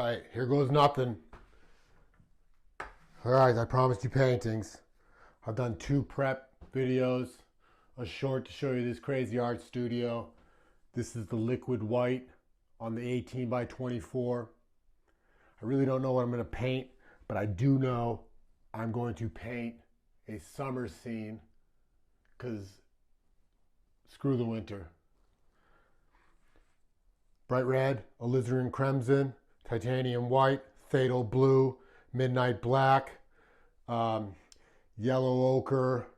right, here goes nothing. All right, I promised you paintings. I've done 2 prep videos, a short to show you this crazy art studio. This is the liquid white on the 18 by 24. I really don't know what I'm going to paint, but I do know I'm going to paint a summer scene because screw the winter. Bright red, alizarin crimson, titanium white, fatal blue, midnight black, yellow ochre,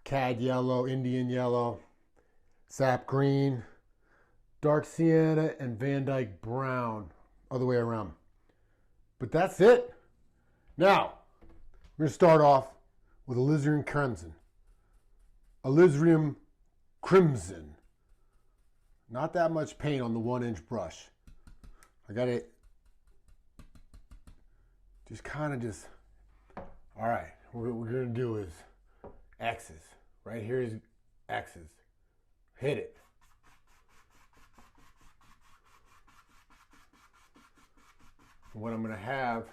cad yellow, Indian yellow, sap green, dark sienna, and Van Dyke brown, other way around. But that's it. Now, we're going to start off with alizarin crimson. Alizarin crimson. Not that much paint on the 1-inch brush. I got it just all right, what we're going to do is X's. Right here is X's. Hit it. And what I'm going to have,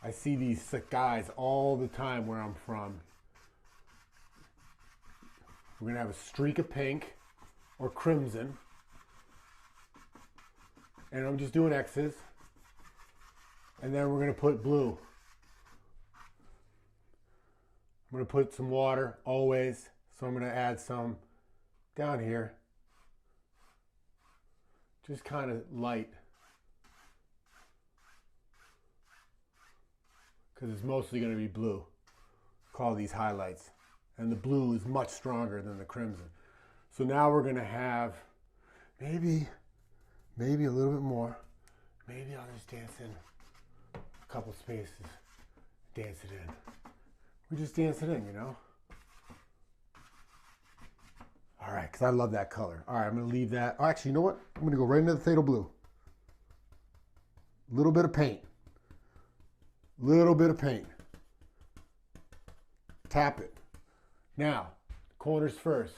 I see these sick guys all the time where I'm from. We're going to have a streak of pink or crimson. And I'm just doing X's. And then we're going to put blue. I'm going to put some water always. So I'm going to add some down here. Just kind of light. Because it's mostly going to be blue. Call these highlights. And the blue is much stronger than the crimson. So now we're going to have maybe a little bit more. Maybe I'll just dance in a couple spaces. Dance it in. We just dance it in, you know? All right, because I love that color. All right, I'm going to leave that. Oh, actually, you know what? I'm going to go right into the fatal blue. Little bit of paint. Little bit of paint. Tap it. Now, corners first.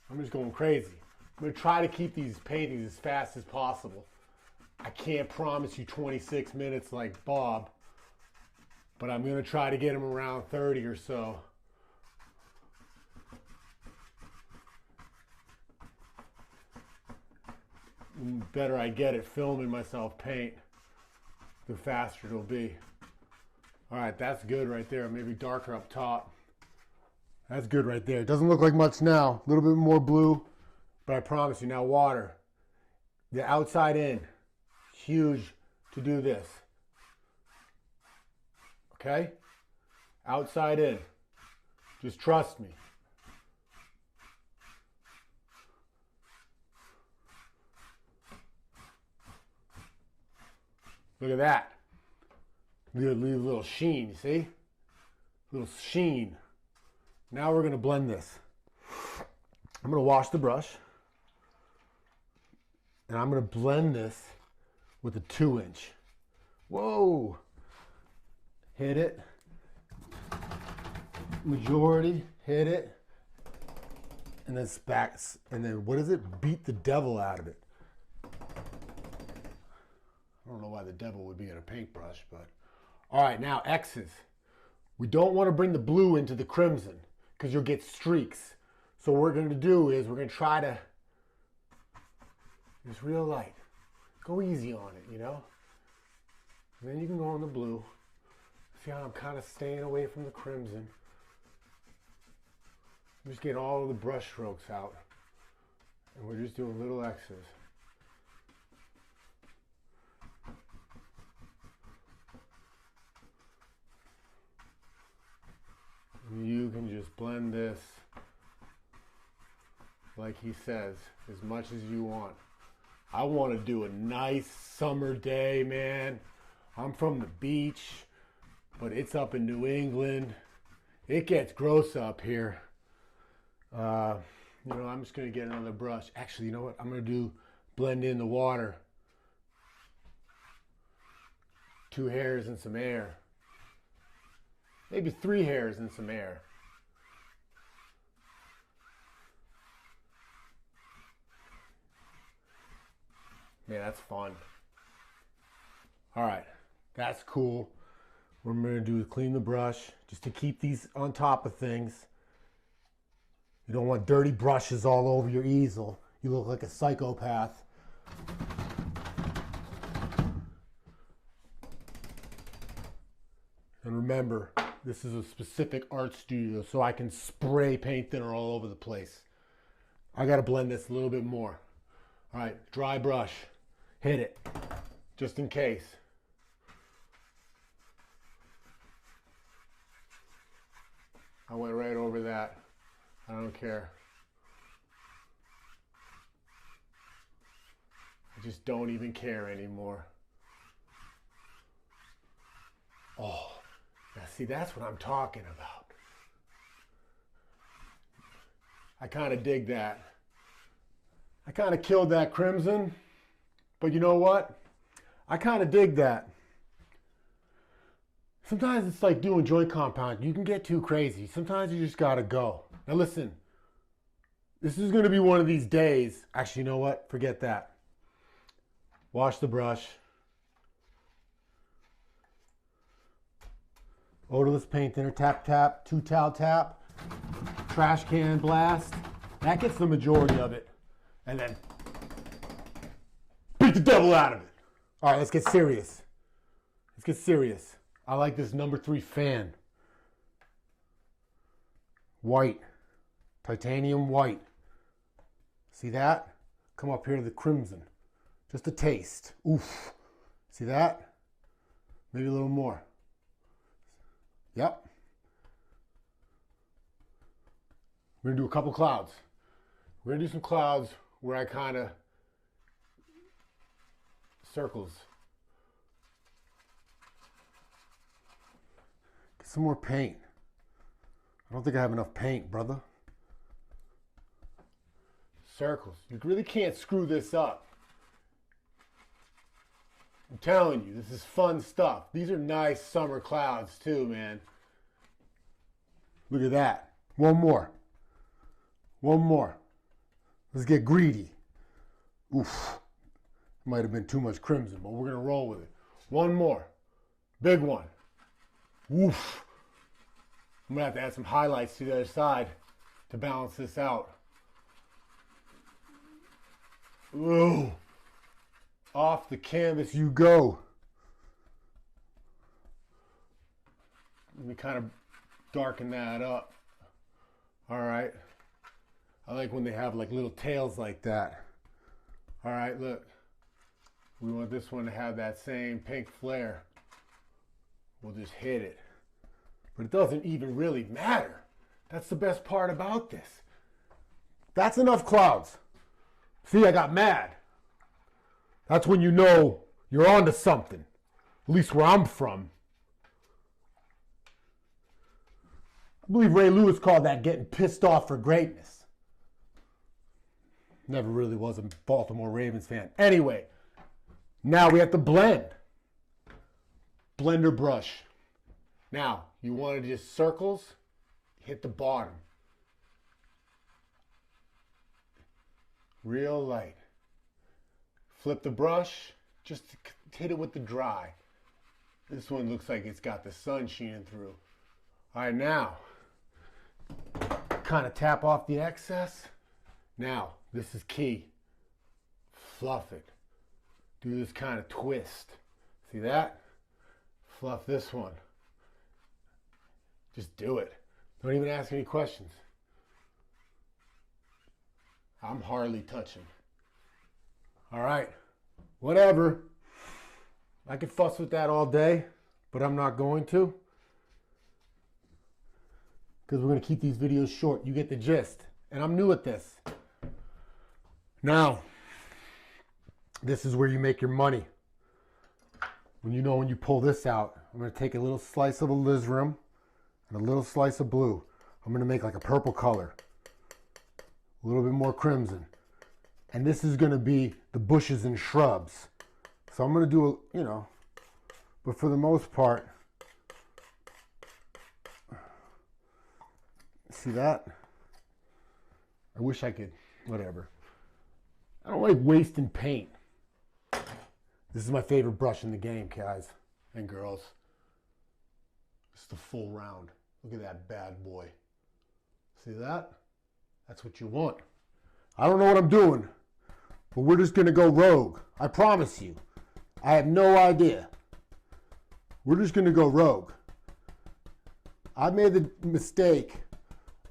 I'm just going crazy. I'm going to try to keep these paintings as fast as possible. I can't promise you 26 minutes like Bob, but I'm going to try to get them around 30 or so. The better I get at filming myself paint, the faster it'll be. All right, that's good right there. Maybe darker up top. That's good right there. It doesn't look like much now. A little bit more blue, but I promise you now water. The outside in, huge to do this. Okay? Outside in. Just trust me. Look at that. Leave a little sheen, you see? Little sheen. Now we're going to blend this. I'm going to wash the brush. And I'm going to blend this with a 2-inch. Whoa. Hit it. Majority. Hit it. And then back. And then what is it? Beat the devil out of it. I don't know why the devil would be in a paintbrush, but. All right, now X's. We don't want to bring the blue into the crimson because you'll get streaks. So what we're going to do is we're going to try to, just real light. Go easy on it, you know? And then you can go on the blue. See how I'm kind of staying away from the crimson. I'm just getting all of the brush strokes out. And we're just doing little X's. You can just blend this, like he says, as much as you want. I want to do a nice summer day, man. I'm from the beach, but it's up in New England. It gets gross up here. You know, I'm just going to get another brush. Actually, you know what? I'm going to blend in the water. 2 hairs and some air. Maybe 3 hairs and some air. Man, that's fun. All right, that's cool. What I'm gonna do is clean the brush just to keep these on top of things. You don't want dirty brushes all over your easel. You look like a psychopath. And remember, this is a specific art studio, so I can spray paint thinner all over the place. I gotta blend this a little bit more. All right, dry brush, hit it, just in case. I went right over that. I don't care. I just don't even care anymore. Oh, now see, that's what I'm talking about. I kind of dig that. I kind of killed that crimson, but you know what? I kind of dig that. Sometimes it's like doing joint compound. You can get too crazy. Sometimes you just gotta go. Now listen, this is gonna be one of these days. Actually, you know what? Forget that. Wash the brush. Odorless paint thinner, tap, tap, 2-towel tap, trash can blast. That gets the majority of it. And then beat the devil out of it. All right, let's get serious. Let's get serious. I like this number 3 fan. White. Titanium white. See that? Come up here to the crimson. Just a taste. Oof. See that? Maybe a little more. Yep. We're going to do a couple clouds. We're going to do some clouds where I kind of circles. Get some more paint. I don't think I have enough paint, brother. Circles. You really can't screw this up. I'm telling you, this is fun stuff. These are nice summer clouds too, man. Look at that. One more. One more. Let's get greedy. Oof. Might have been too much crimson, but we're going to roll with it. One more. Big one. Oof. I'm going to have to add some highlights to the other side to balance this out. Ooh. Off the canvas you go. Let me kind of darken that up. All right. I like when they have like little tails like that. All right, look. We want this one to have that same pink flare. We'll just hit it. But it doesn't even really matter. That's the best part about this. That's enough clouds. See, I got mad. That's when you know you're onto something. At least where I'm from. I believe Ray Lewis called that getting pissed off for greatness. Never really was a Baltimore Ravens fan. Anyway, now we have to blend. Blender brush. Now, you want to just circles, hit the bottom. Real light. Flip the brush, just hit it with the dry. This one looks like it's got the sun shining through. All right, now, kind of tap off the excess. Now, this is key. Fluff it. Do this kind of twist. See that? Fluff this one. Just do it. Don't even ask any questions. I'm hardly touching. All right, whatever. I could fuss with that all day, but I'm not going to. Because we're going to keep these videos short. You get the gist. And I'm new at this. Now, this is where you make your money. When you pull this out, I'm going to take a little slice of alizarin and a little slice of blue. I'm going to make like a purple color. A little bit more crimson. And this is going to be the bushes and shrubs. So I'm going to do, but for the most part, see that? I wish I could, whatever. I don't like wasting paint. This is my favorite brush in the game, guys and girls. It's the full round. Look at that bad boy. See that? That's what you want. I don't know what I'm doing, but we're just gonna go rogue. I promise you. I have no idea. We're just gonna go rogue. I made the mistake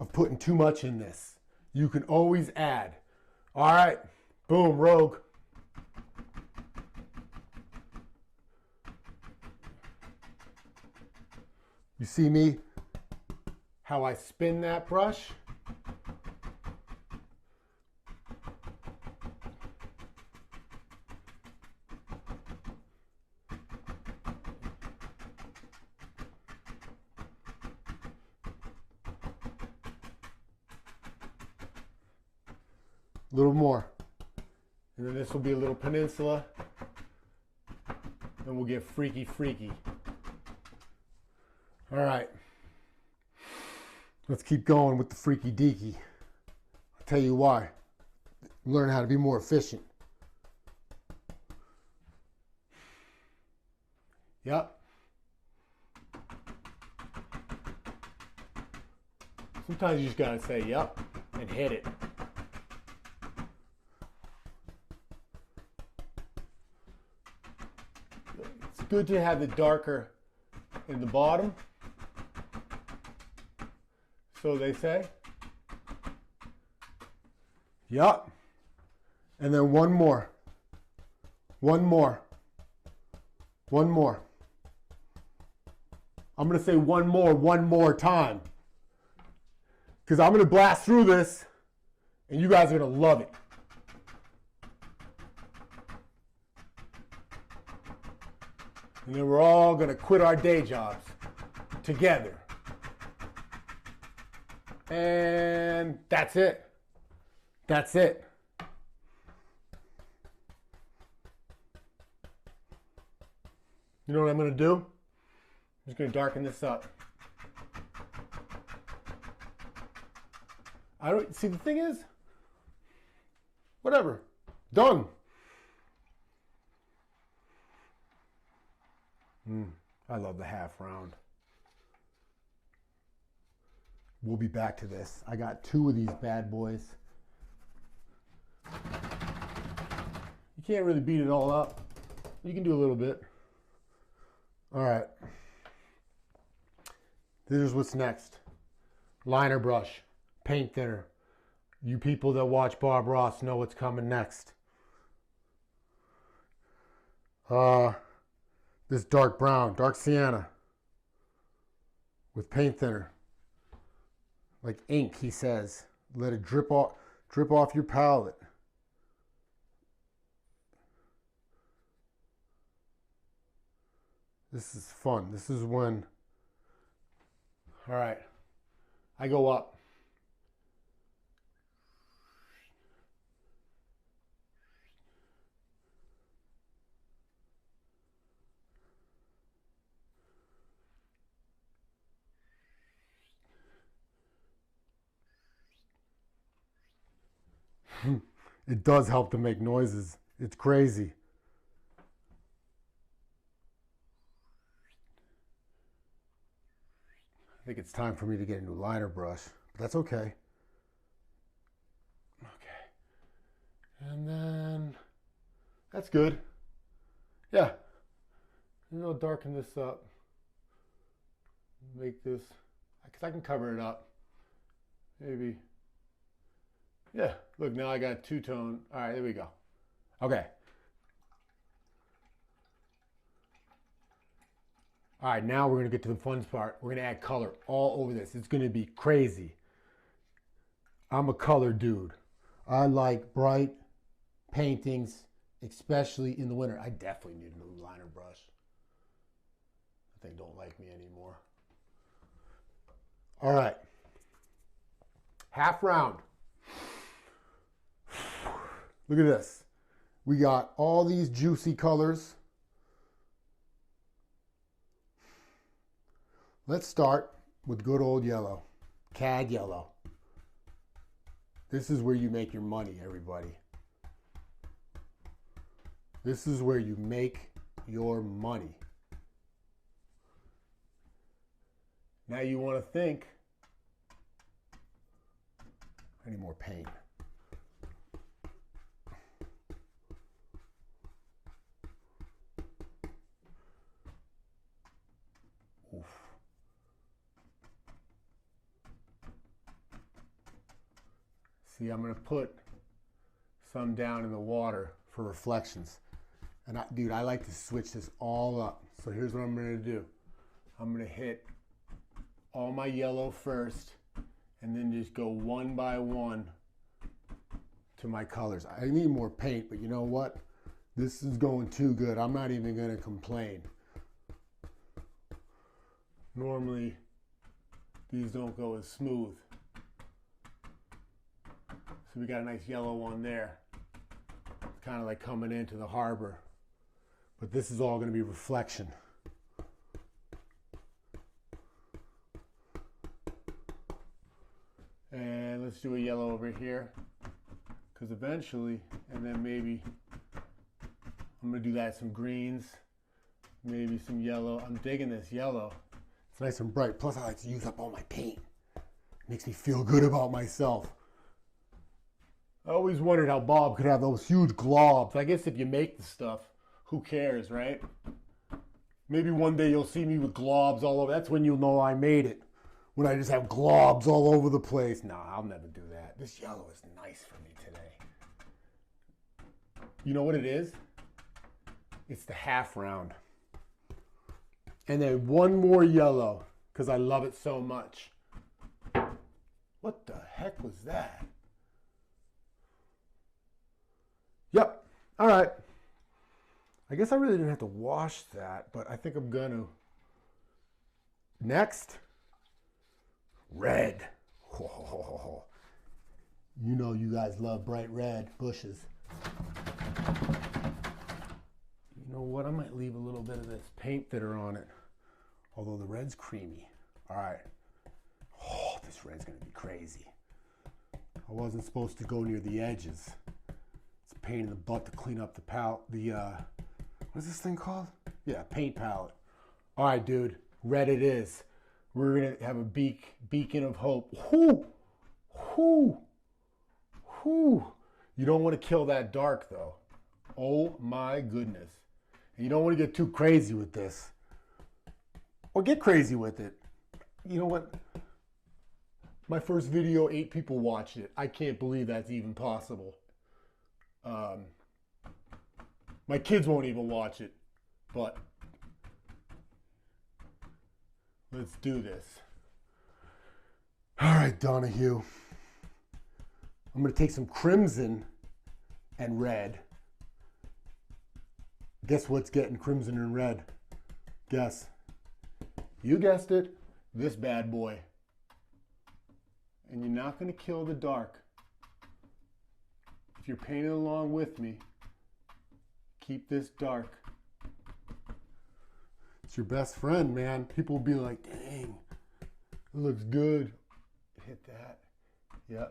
of putting too much in this. You can always add. All right, boom, rogue. You see me, how I spin that brush? A little more. And then this will be a little peninsula. And we'll get freaky, freaky. All right. Let's keep going with the freaky deaky. I'll tell you why. Learn how to be more efficient. Yep. Sometimes you just gotta say yep and hit it. It's good to have the darker in the bottom. So they say. Yup. And then one more. One more. One more. I'm going to say one more time. Because I'm going to blast through this and you guys are going to love it. And then we're all going to quit our day jobs together. And that's it. That's it. You know what I'm going to do? I'm just going to darken this up. I don't see, the thing is, whatever. Done. I love the half round. We'll be back to this. I got 2 of these bad boys. You can't really beat it all up. You can do a little bit. All right. This is what's next. Liner brush, paint thinner. You people that watch Bob Ross know what's coming next. This dark brown, dark sienna with paint thinner. Like ink, he says. Let it drip off your palette. This is fun. This is when, all right, I go up. It does help to make noises. It's crazy. I think it's time for me to get a new liner brush, but that's okay. Okay. And then that's good. Yeah. And I'll darken this up. Make this, because I can cover it up. Maybe. Yeah, look, now I got 2-tone. All right, there we go. Okay. All right, now we're going to get to the fun part. We're going to add color all over this. It's going to be crazy. I'm a color dude. I like bright paintings, especially in the winter. I definitely need a new liner brush. They don't like me anymore. All right. Half round. Look at this. We got all these juicy colors. Let's start with good old yellow. Cad yellow. This is where you make your money, everybody. This is where you make your money. Now you want to think, I need more paint. Oof. See, I'm going to put some down in the water for reflections. And dude, I like to switch this all up. So here's what I'm going to do. I'm going to hit all my yellow first and then just go one by one to my colors. I need more paint, but you know what? This is going too good. I'm not even going to complain. Normally, these don't go as smooth. So we got a nice yellow one there. It's kind of like coming into the harbor. But this is all going to be reflection. And let's do a yellow over here. Because eventually, and then maybe, I'm going to do that, some greens, maybe some yellow. I'm digging this yellow. It's nice and bright. Plus, I like to use up all my paint. It makes me feel good about myself. I always wondered how Bob could have those huge globs. I guess if you make the stuff, who cares, right? Maybe one day you'll see me with globs all over. That's when you'll know I made it. When I just have globs all over the place. No, I'll never do that. This yellow is nice for me today. You know what it is? It's the half round. And then one more yellow, because I love it so much. What the heck was that? Yep. All right. I guess I really didn't have to wash that, but I think I'm going to. Next, red. Oh, you know you guys love bright red bushes. You know what? I might leave a little bit of this paint thinner on it, although the red's creamy. All right. Oh, this red's going to be crazy. I wasn't supposed to go near the edges. It's a pain in the butt to clean up the palette. What's this thing called? Yeah, paint palette. All right, dude, red it is. We're gonna have a beacon of hope. Whoo, whoo, whoo. You don't want to kill that dark though. Oh my goodness. And you don't want to get too crazy with this. Or get crazy with it. You know what? My first video, 8 people watched it. I can't believe that's even possible. My kids won't even watch it, but let's do this. All right, Donahue. I'm going to take some crimson and red. Guess what's getting crimson and red? Guess. You guessed it, this bad boy. And you're not going to kill the dark. If you're painting along with me, keep this dark. It's your best friend, man. People will be like, dang, it looks good. Hit that. Yeah.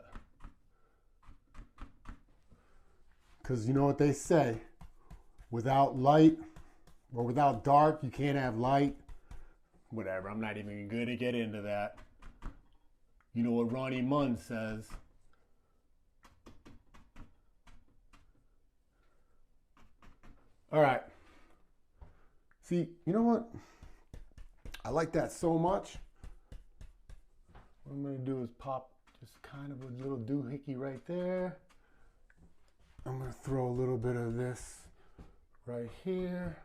Because you know what they say? Without light or without dark, you can't have light. Whatever, I'm not even going to get into that. You know what Ronnie Munn says? All right. See, you know what? I like that so much. What I'm going to do is pop just kind of a little doohickey right there. I'm going to throw a little bit of this right here.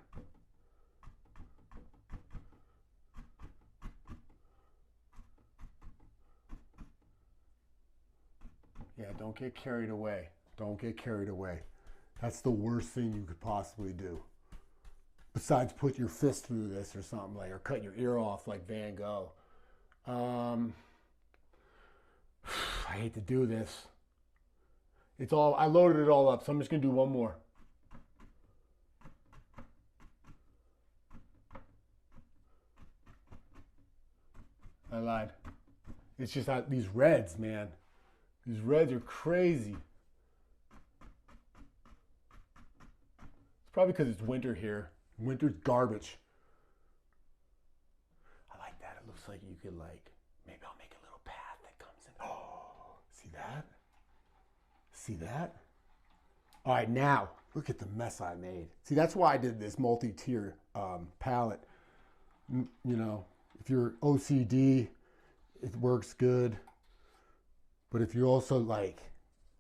Yeah, don't get carried away. Don't get carried away. That's the worst thing you could possibly do. Besides put your fist through this or something like, or cut your ear off like Van Gogh. I hate to do this. I loaded it all up, so I'm just gonna do one more. I lied. It's just these reds, man. These reds are crazy. It's probably because it's winter here. Winter's garbage. I like that. It looks like you could like, maybe I'll make a little path that comes in. Oh, see that? See that? All right, now look at the mess I made. See, that's why I did this multi-tier palette. You know, if you're OCD, it works good. But if you also like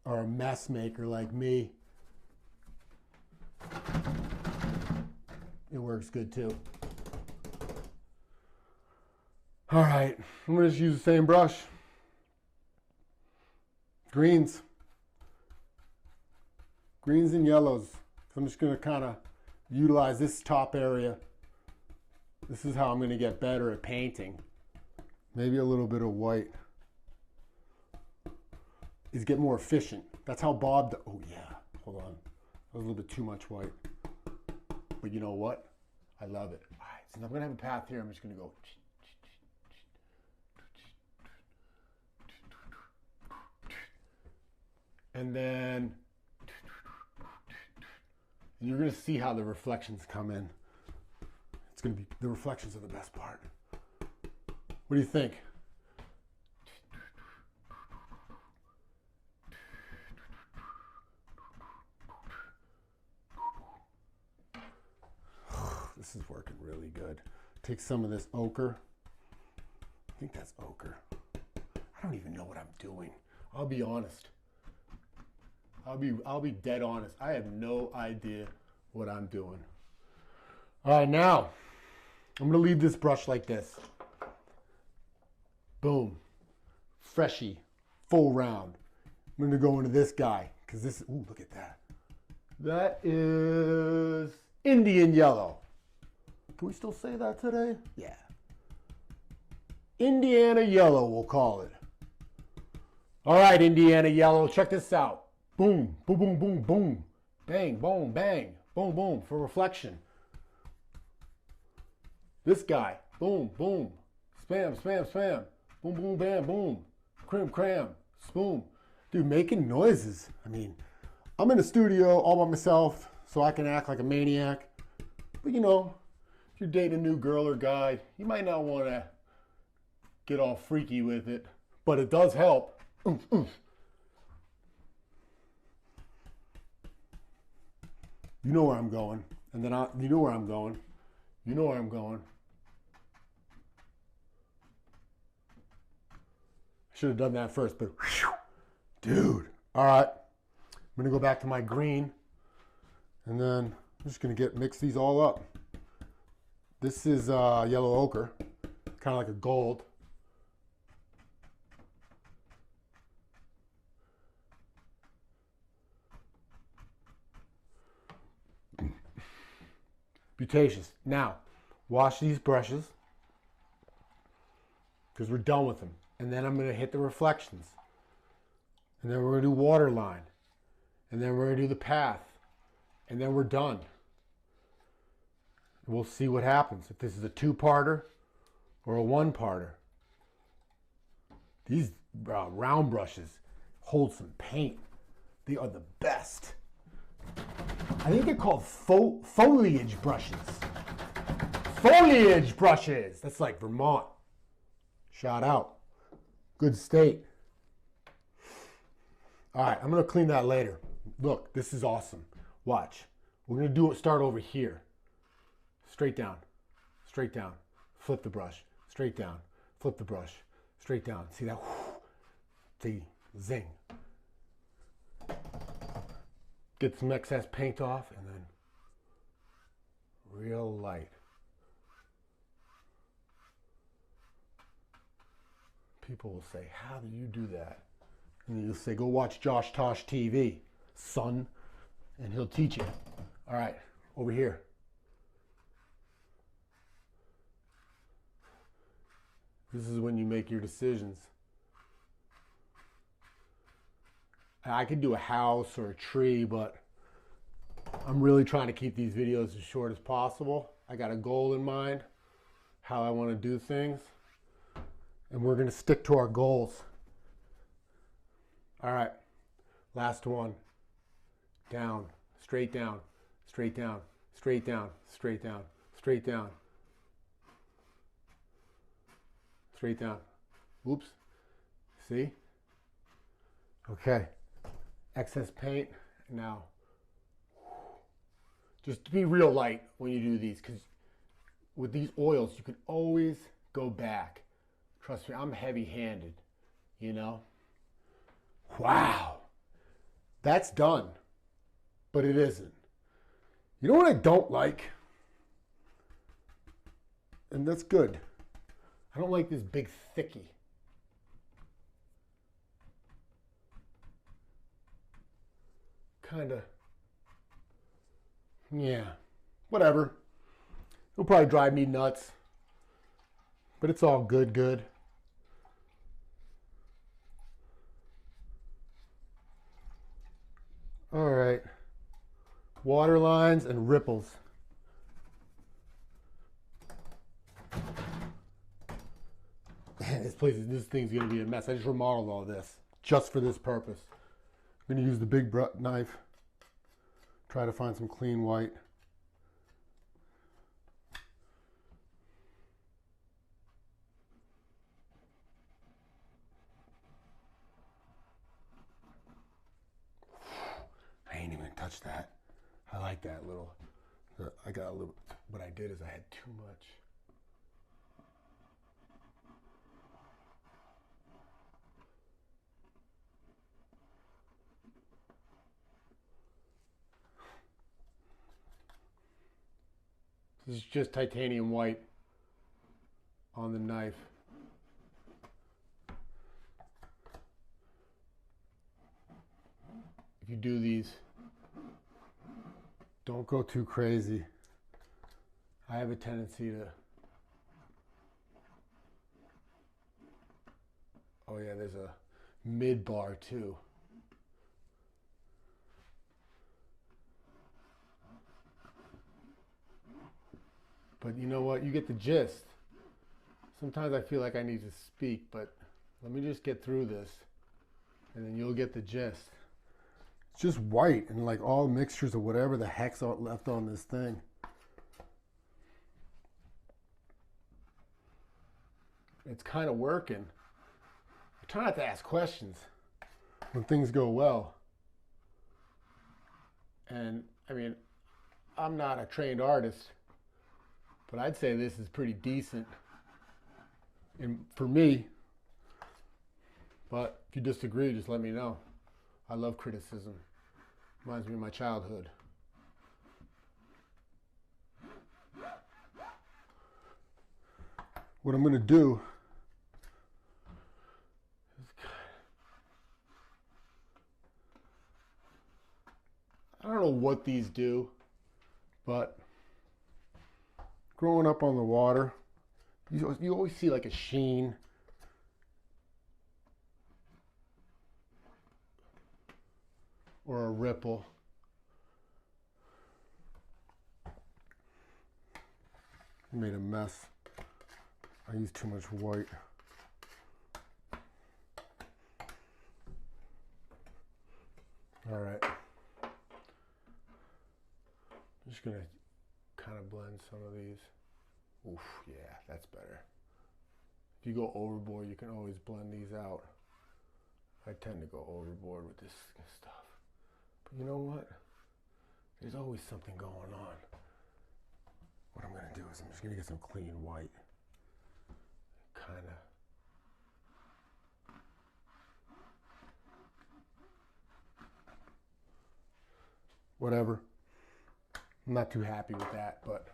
are a mess maker like me, it works good too. All right, I'm gonna just use the same brush. Greens and yellows. So I'm just gonna kind of utilize this top area. This is how I'm gonna get better at painting. Maybe a little bit of white. Is get more efficient. That's how Bob, oh yeah, hold on. That was a little bit too much white. But you know what? I love it. All right, so I'm gonna have a path here. I'm just gonna go. And then you're gonna see how the reflections come in. It's gonna be, the reflections are the best part. What do you think? This is working really good. Take some of this ochre. I think that's ochre. I don't even know what I'm doing. I'll be honest. I'll be dead honest. I have no idea what I'm doing. All right, now I'm gonna leave this brush like this. Boom, freshy, full round. I'm gonna go into this guy because this. Ooh, look at that. That is Indian yellow. Can we still say that today? Yeah. Indiana yellow, we'll call it. All right, Indiana yellow, check this out. Boom, boom, boom, boom, boom. Bang, boom, bang, boom, boom, for reflection. This guy, boom, boom. Spam, spam, spam. Boom, boom, bam, boom. Cram, cram, spoon. Dude, making noises. I mean, I'm in the studio all by myself, so I can act like a maniac. But you know, if you're dating a new girl or guy, you might not want to get all freaky with it, but it does help. Oof, oof. You know where I'm going, and then you know where I'm going. You know where I'm going. I should have done that first, but whew, dude. All right, I'm gonna go back to my green, and then I'm just gonna mix these all up. This is yellow ochre, kind of like a gold. Butaceous. Now, wash these brushes because we're done with them. And then I'm going to hit the reflections. And then we're going to do waterline. And then we're going to do the path. And then we're done. And we'll see what happens. If this is a two-parter or a one-parter. These round brushes hold some paint. They are the best. I think they're called foliage brushes. Foliage brushes. That's like Vermont. Shout out. Good state. All right, I'm going to clean that later. Look, this is awesome. Watch. We're going to start over here. Straight down. Straight down. Flip the brush. Straight down. Flip the brush. Straight down. See that? See? Zing. Get some excess paint off and then real light. People will say, how do you do that? And you'll say, go watch Josh Tosh TV, son, and he'll teach you. All right, over here. This is when you make your decisions. I could do a house or a tree, but I'm really trying to keep these videos as short as possible. I got a goal in mind, how I want to do things, and we're going to stick to our goals. All right, last one. Down, straight down. straight down, straight down, straight down, straight down, straight down. Oops. See? Okay. Excess paint. Now, just be real light when you do these, because with these oils, you can always go back. Trust me, I'm heavy-handed, you know? Wow. That's done. But it isn't. You know what I don't like? And that's good. I don't like this big thickie. Kind of. Yeah. Whatever. It'll probably drive me nuts. But it's all good. All right. Water lines and ripples. Man, this thing's gonna be a mess. I just remodeled all this just for this purpose. I'm gonna use the big knife. Try to find some clean white. I ain't even touched that. I like that little. I got a little. What I did is I had too much. This is just titanium white on the knife. If you do these, don't go too crazy. I have a tendency to... Oh yeah, there's a mid bar too. But you know what? You get the gist. Sometimes I feel like I need to speak, but let me just get through this, and then you'll get the gist. It's just white and like all mixtures of whatever the heck's left on this thing. It's kind of working. I try not to ask questions when things go well. And I mean, I'm not a trained artist, but I'd say this is pretty decent for me. But if you disagree, just let me know. I love criticism. Reminds me of my childhood. What I'm going to do is, I don't know what these do, but growing up on the water, you always see like a sheen. Or a ripple. I made a mess. I used too much white. All right. I'm just gonna kind of blend some of these. Oof, yeah, that's better. If you go overboard, you can always blend these out. I tend to go overboard with this stuff. But you know what? There's always something going on. What I'm gonna do is I'm just gonna get some clean white. Kinda. Whatever. I'm not too happy with that, but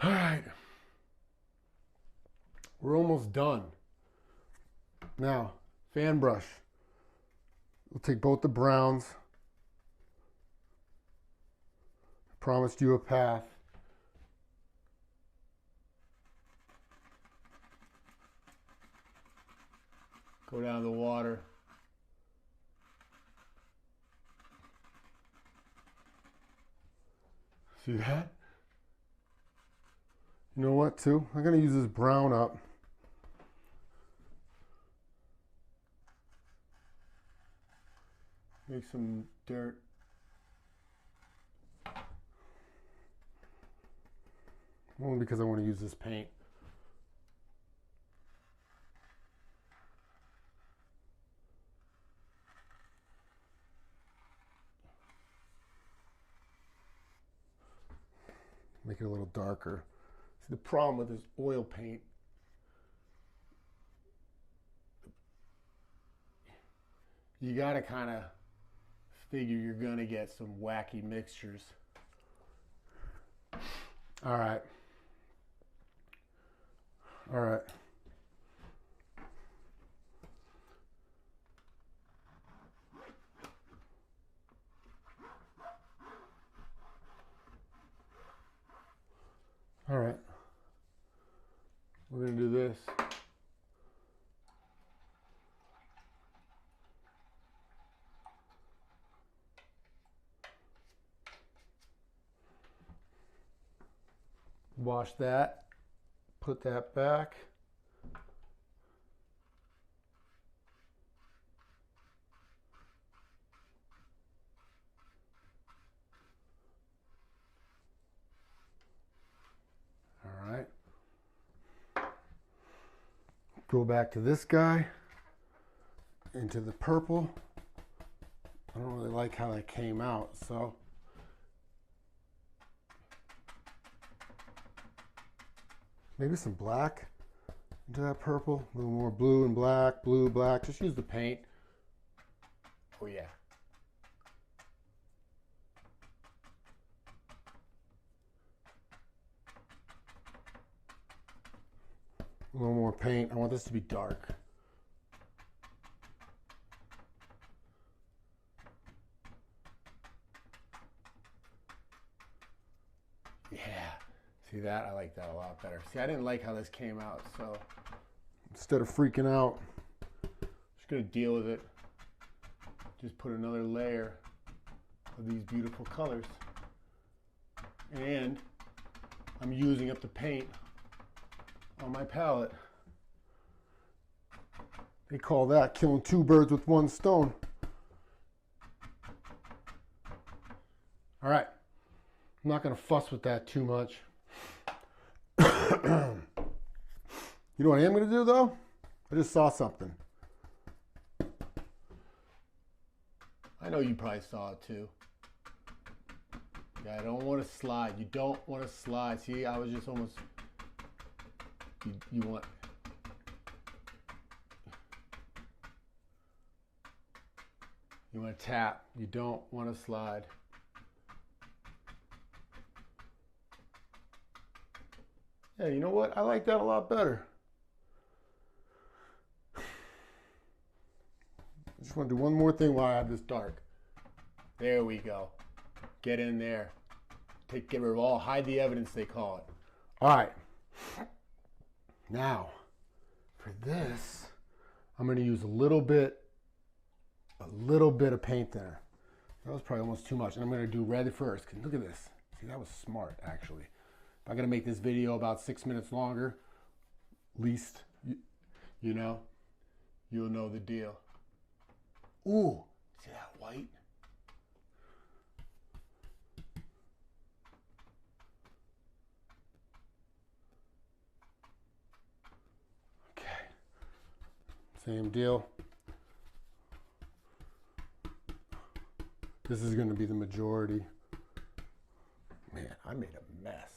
all right. We're almost done. Now, fan brush. We'll take both the browns. I promised you a path. Go down the water. See that? You know what, too? I'm going to use this brown up. Make some dirt. Only because I want to use this paint. Make it a little darker. See, the problem with this oil paint, you gotta kind of figure you're gonna get some wacky mixtures. All right. All right. All right. We're gonna do this. Wash that, put that back. All right. Go back to this guy, into the purple. I don't really like how that came out, so maybe some black into that purple. A little more blue and black, blue, black. Just use the paint. Oh yeah. A little more paint. I want this to be dark. Yeah. See that? I like that a lot better. See, I didn't like how this came out, so instead of freaking out, I'm just gonna deal with it. Just put another layer of these beautiful colors. And I'm using up the paint on my palette. They call that killing two birds with one stone. All right. I'm not gonna fuss with that too much. You know what I am going to do, though? I just saw something. I know you probably saw it, too. Yeah, I don't want to slide. You don't want to slide. See, I was just almost... You want... You want to tap. You don't want to slide. Yeah, you know what? I like that a lot better. I just want to do one more thing while I have this dark. There we go. Get in there. Get rid of all, hide the evidence, they call it. All right. Now, for this, I'm going to use a little bit of paint there. That was probably almost too much. And I'm going to do red first. Look at this. See, that was smart, actually. If I'm going to make this video about 6 minutes longer, at least, you know, you'll know the deal. Ooh, see that white? Okay, same deal. This is going to be the majority. Man, I made a mess.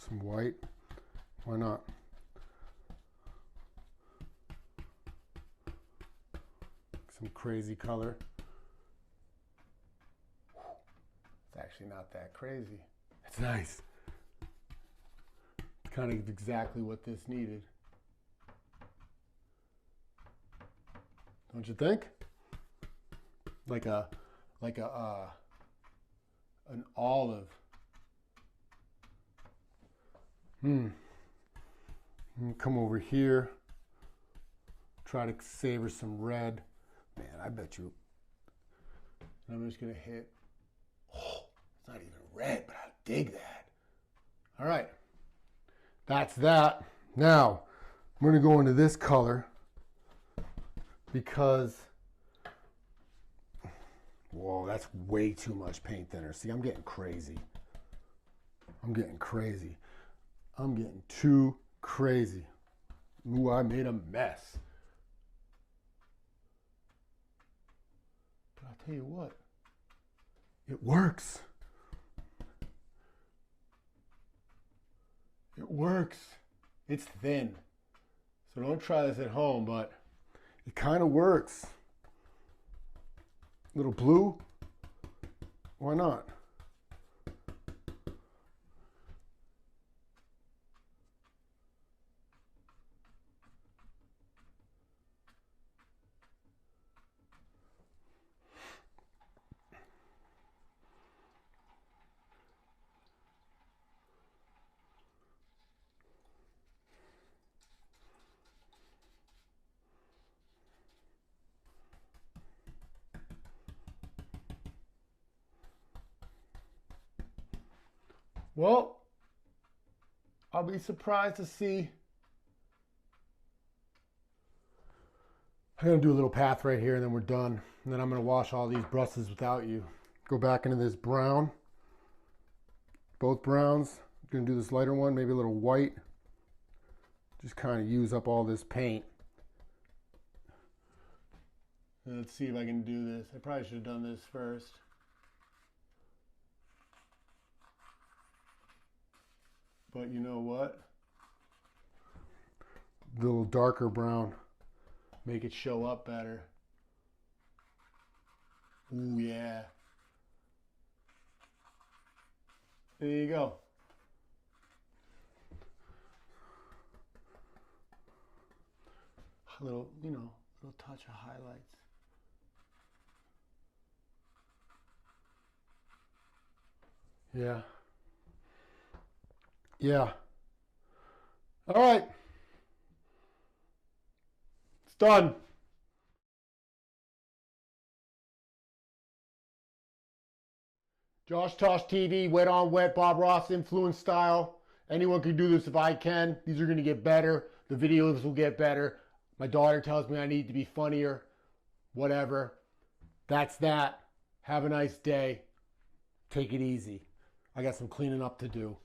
Some white, why not? Some crazy color. It's actually not that crazy. It's nice. It's kind of exactly what this needed. Don't you think? Like an olive. Come over here. Try to savor some red. Man, I bet you And I'm just going to hit. Oh, it's not even red, but I dig that. All right. That's that. Now, I'm going to go into this color because, whoa, that's way too much paint thinner. See, I'm getting crazy. I'm getting crazy. I'm getting too crazy. Ooh, I made a mess. But I'll tell you what, it works. It works. It's thin. So don't try this at home, but it kind of works. Little blue, why not? Well, I'll be surprised to see. I'm going to do a little path right here and then we're done. And then I'm going to wash all these brushes without you. Go back into this brown. Both browns. I'm going to do this lighter one, maybe a little white. Just kind of use up all this paint. And let's see if I can do this. I probably should have done this first. But you know what? A little darker brown. Make it show up better. Ooh, yeah. There you go. A little, you know, a little touch of highlights. Yeah. Yeah. All right. It's done. Josh Tosh TV, wet on wet, Bob Ross influence style. Anyone can do this if I can. These are going to get better. The videos will get better. My daughter tells me I need to be funnier. Whatever. That's that. Have a nice day. Take it easy. I got some cleaning up to do.